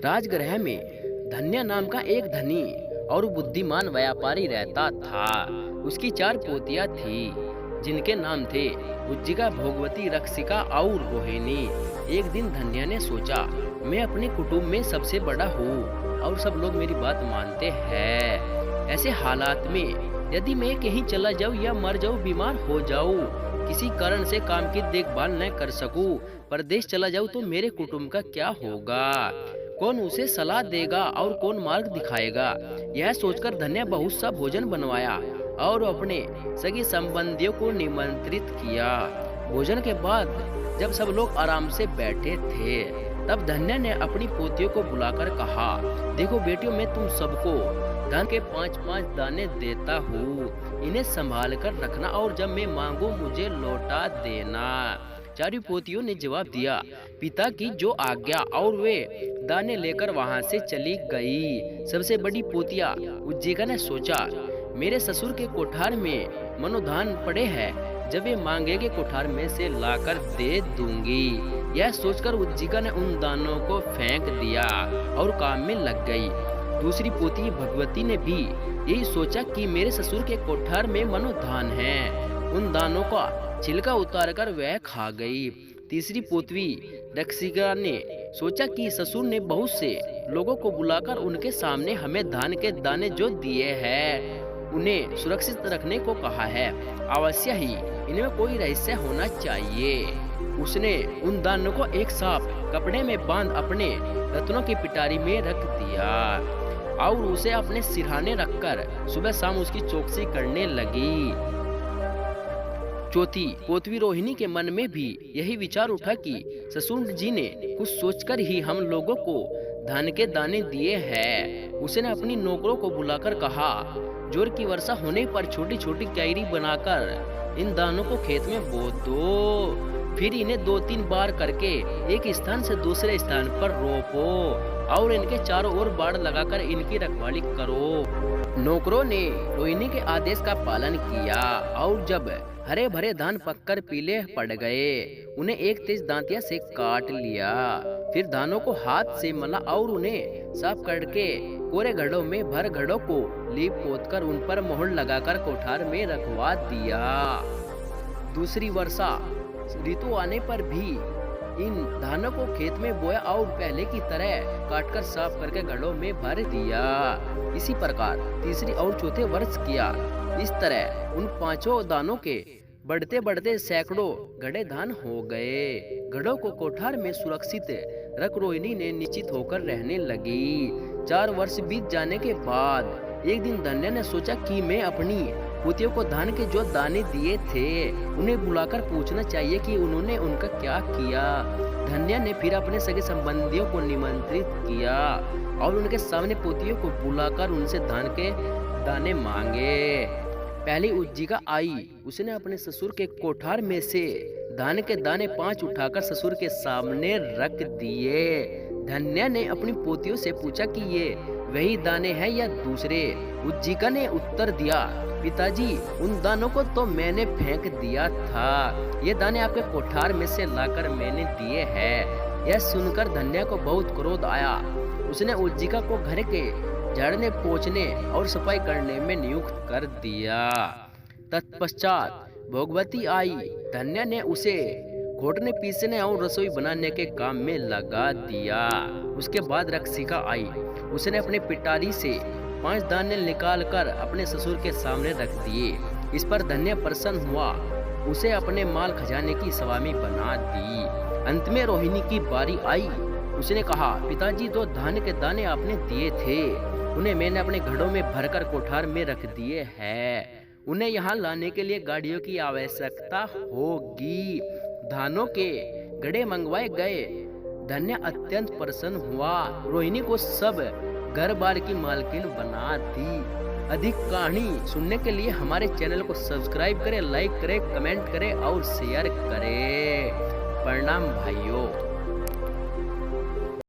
राजगृह में धन्य नाम का एक धनी और बुद्धिमान व्यापारी रहता था। उसकी 4 पोतियां थी जिनके नाम थे उज्जिका, भोगवती, रक्षिका और रोहिणी। एक दिन धन्य ने सोचा, मैं अपने कुटुंब में सबसे बड़ा हूँ और सब लोग मेरी बात मानते हैं। ऐसे हालात में यदि मैं कहीं चला जाऊँ या मर जाऊँ, बीमार हो जाऊँ, किसी कारण से काम की देखभाल न कर सकूं, परदेश चला जाऊं, तो मेरे कुटुंब का क्या होगा? कौन उसे सलाह देगा और कौन मार्ग दिखाएगा? यह सोचकर धन्य बहुत सा भोजन बनवाया और अपने सगी संबंधियों को निमंत्रित किया। भोजन के बाद जब सब लोग आराम से बैठे थे, तब धन्य ने अपनी पोतियों को बुलाकर कहा, देखो बेटियों, मैं तुम सबको धन के 5-5 दाने देता हूँ। इन्हें संभाल कर रखना और जब मैं मांगू मुझे लौटा देना। 4 पोतियों ने जवाब दिया, पिता की जो आज्ञा, और वे दाने लेकर वहां से चली गई। सबसे बड़ी पोतिया उज्जिका ने सोचा, मेरे ससुर के कोठार में मनोधान पड़े हैं, जब वे मांगेंगे कोठार में से लाकर दे दूंगी। यह सोचकर उज्जिका ने उन दानों को फेंक दिया और काम में लग गई। दूसरी पोती भगवती ने भी यही सोचा कि मेरे ससुर के कोठार में मनोधान है। उन दानों का छिलका उतारकर वह खा गई। तीसरी पोतवी रक्षिका ने सोचा कि ससुर ने बहुत से लोगों को बुलाकर उनके सामने हमें धान के दाने जो दिए हैं उन्हें सुरक्षित रखने को कहा है, अवश्य ही इनमें कोई रहस्य होना चाहिए। उसने उन दानों को एक साफ कपड़े में बांध अपने रत्नों की पिटारी में रख दिया और उसे अपने सिरहाने रखकर सुबह शाम उसकी चौकसी करने लगी। चौथी पोतवी रोहिणी के मन में भी यही विचार उठा कि ससुर जी ने कुछ सोचकर ही हम लोगों को धान के दाने दिए हैं। उसने अपनी नौकरों को बुलाकर कहा, जोर की वर्षा होने पर छोटी छोटी क्यारी बनाकर इन दानों को खेत में बो दो, फिर इन्हें 2-3 बार करके एक स्थान से दूसरे स्थान पर रोपो और इनके चारों ओर बाड़ लगाकर इनकी रखवाली करो। नौकरों ने रोहिणी के आदेश का पालन किया और जब हरे भरे धान पककर पीले पड़ गए, उन्हें एक तेज दांतिया से काट लिया। फिर धानों को हाथ से मला और उन्हें साफ करके कोरे घड़ों में भर घड़ों को लीप पोतकर उन पर मोहर लगाकर कोठार में रखवा दिया। दूसरी वर्षा ऋतु आने पर भी इन धानों को खेत में बोया और पहले की तरह काटकर साफ करके घड़ों में भर दिया। इसी प्रकार तीसरी और चौथे वर्ष किया। इस तरह उन 5 दानों के बढ़ते बढ़ते सैकड़ों घड़े धान हो गए। घड़ों को कोठार में सुरक्षित रख रोहिणी ने निश्चित होकर रहने लगी। 4 वर्ष बीत जाने के बाद एक दिन धन्य ने सोचा कि मैं अपनी पोतियों को धान के जो दाने दिए थे उन्हें बुलाकर पूछना चाहिए कि उन्होंने उनका क्या किया। धन्य ने फिर अपने सगे संबंधियों को निमंत्रित किया और उनके सामने पोतियों को बुलाकर उनसे धान के दाने मांगे। पहली उज्जिका आई। उसने अपने ससुर के कोठार में से धान के दाने 5 उठाकर ससुर के सामने रख दिए। धन्य ने अपनी पोतियों से पूछा कि ये वही दाने हैं या दूसरे। उज्जिका ने उत्तर दिया, पिताजी, उन दानों को तो मैंने फेंक दिया था, ये दाने आपके कोठार में से लाकर मैंने दिए हैं। यह सुनकर धन्य को बहुत क्रोध आया। उसने उज्जिका को घर के झाड़ने, पोंछने और सफाई करने में नियुक्त कर दिया। तत्पश्चात भोगवती आई। धन्य ने उसे घोटने, पीसने और रसोई बनाने के काम में लगा दिया। उसके बाद रक्षिका आई। उसने अपने पिटारी से 5 दाने निकाल कर अपने ससुर के सामने रख दिए। इस पर धन्य प्रसन्न हुआ, उसे अपने माल खजाने की स्वामी बना दी। अंत में रोहिणी की बारी आई। उसने कहा, पिताजी, 2 धान के दाने आपने दिए थे, उन्हें मैंने अपने घड़ों में भरकर कोठार में रख दिए हैं। उन्हें यहाँ लाने के लिए गाड़ियों की आवश्यकता होगी। धानों के घड़े मंगवाए गए। धन्य अत्यंत प्रसन्न हुआ। रोहिणी को सब घर बार की मालकिन बना दी। अधिक कहानी सुनने के लिए हमारे चैनल को सब्सक्राइब करें, लाइक करें, कमेंट करें और शेयर करें। प्रणाम भाइयों।